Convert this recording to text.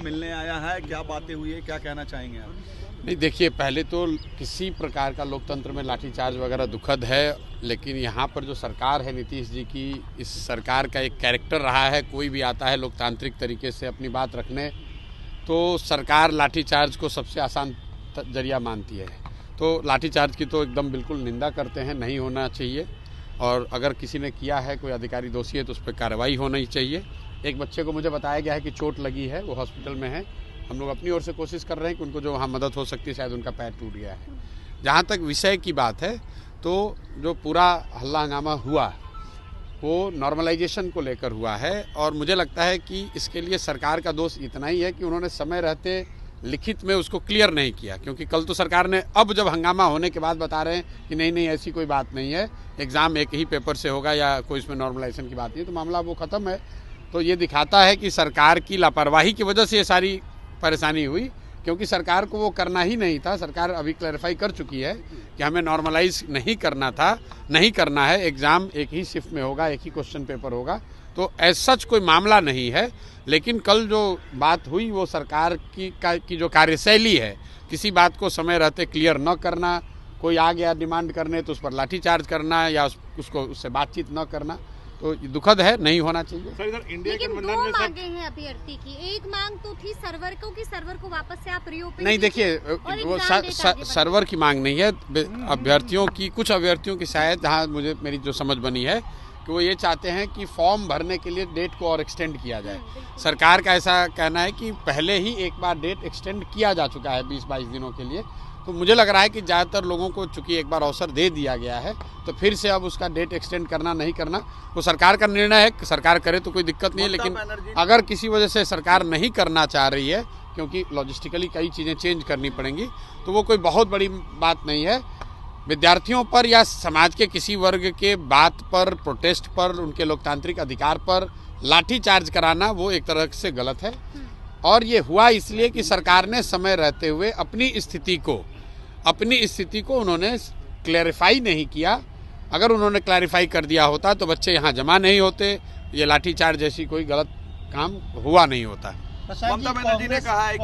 मिलने आया है, क्या बातें हुई है, क्या कहना चाहेंगे आप? नहीं, देखिए, पहले तो किसी प्रकार का लोकतंत्र में लाठीचार्ज वगैरह दुखद है, लेकिन यहाँ पर जो सरकार है नीतीश जी की, इस सरकार का एक कैरेक्टर रहा है, कोई भी आता है लोकतांत्रिक तरीके से अपनी बात रखने, तो सरकार लाठीचार्ज को सबसे आसान जरिया मानती है। तो लाठीचार्ज की तो एकदम बिल्कुल निंदा करते हैं, नहीं होना चाहिए, और अगर किसी ने किया है, कोई अधिकारी दोषी है, तो उस पर कार्रवाई होनी चाहिए। एक बच्चे को मुझे बताया गया है कि चोट लगी है, वो हॉस्पिटल में है। हम लोग अपनी ओर से कोशिश कर रहे हैं कि उनको जो वहाँ मदद हो सकती है, शायद उनका पैर टूट गया है। जहाँ तक विषय की बात है, तो जो पूरा हल्ला हंगामा हुआ वो नॉर्मलाइजेशन को लेकर हुआ है, और मुझे लगता है कि इसके लिए सरकार का दोष इतना ही है कि उन्होंने समय रहते लिखित में उसको क्लियर नहीं किया। क्योंकि कल तो सरकार ने, अब जब हंगामा होने के बाद बता रहे हैं कि नहीं ऐसी कोई बात नहीं है, एग्ज़ाम एक ही पेपर से होगा या कोई इसमें नॉर्मलाइजेशन की बात नहीं है, तो मामला वो ख़त्म है। तो ये दिखाता है कि सरकार की लापरवाही की वजह से ये सारी परेशानी हुई, क्योंकि सरकार को वो करना ही नहीं था। सरकार अभी क्लैरिफाई कर चुकी है कि हमें नॉर्मलाइज नहीं करना था, नहीं करना है, एग्ज़ाम एक ही शिफ्ट में होगा, एक ही क्वेश्चन पेपर होगा, तो एज सच कोई मामला नहीं है। लेकिन कल जो बात हुई वो सरकार की जो कार्यशैली है, किसी बात को समय रहते क्लियर न करना, कोई आ गया डिमांड करने तो उस पर लाठीचार्ज करना या उसको उससे बातचीत न करना, तो ये दुखद है, नहीं होना चाहिए। सर, इधर इंडिया के गठबंधन में मांगे हैं अभ्यर्थी की। एक मांग तो थी सर्वर को वापस से आप रिओपन। नहीं, देखिए, वो सर्वर की मांग नहीं है, अभ्यर्थियों की, कुछ अभ्यर्थियों की शायद, जहाँ मुझे मेरी जो समझ बनी है कि वो ये चाहते हैं कि फॉर्म भरने के लिए डेट को और एक्सटेंड किया जाए। सरकार का ऐसा कहना है कि पहले ही एक बार डेट एक्सटेंड किया जा चुका है 20-22 दिनों के लिए। तो मुझे लग रहा है कि ज़्यादातर लोगों को चूंकि एक बार अवसर दे दिया गया है, तो फिर से अब उसका डेट एक्सटेंड करना नहीं करना वो सरकार का निर्णय है। सरकार करे तो कोई दिक्कत नहीं है, लेकिन अगर किसी वजह से सरकार नहीं करना चाह रही है, क्योंकि लॉजिस्टिकली कई चीज़ें चेंज करनी पड़ेंगी, तो वो कोई बहुत बड़ी बात नहीं है। विद्यार्थियों पर या समाज के किसी वर्ग के बात पर, प्रोटेस्ट पर, उनके लोकतांत्रिक अधिकार पर लाठीचार्ज कराना वो एक तरह से गलत है। और ये हुआ इसलिए कि सरकार ने समय रहते हुए अपनी स्थिति को उन्होंने क्लैरिफाई नहीं किया। अगर उन्होंने क्लैरिफाई कर दिया होता तो बच्चे यहाँ जमा नहीं होते, ये लाठीचार्ज जैसी कोई गलत काम हुआ नहीं होता। ममता बनर्जी ने कहा है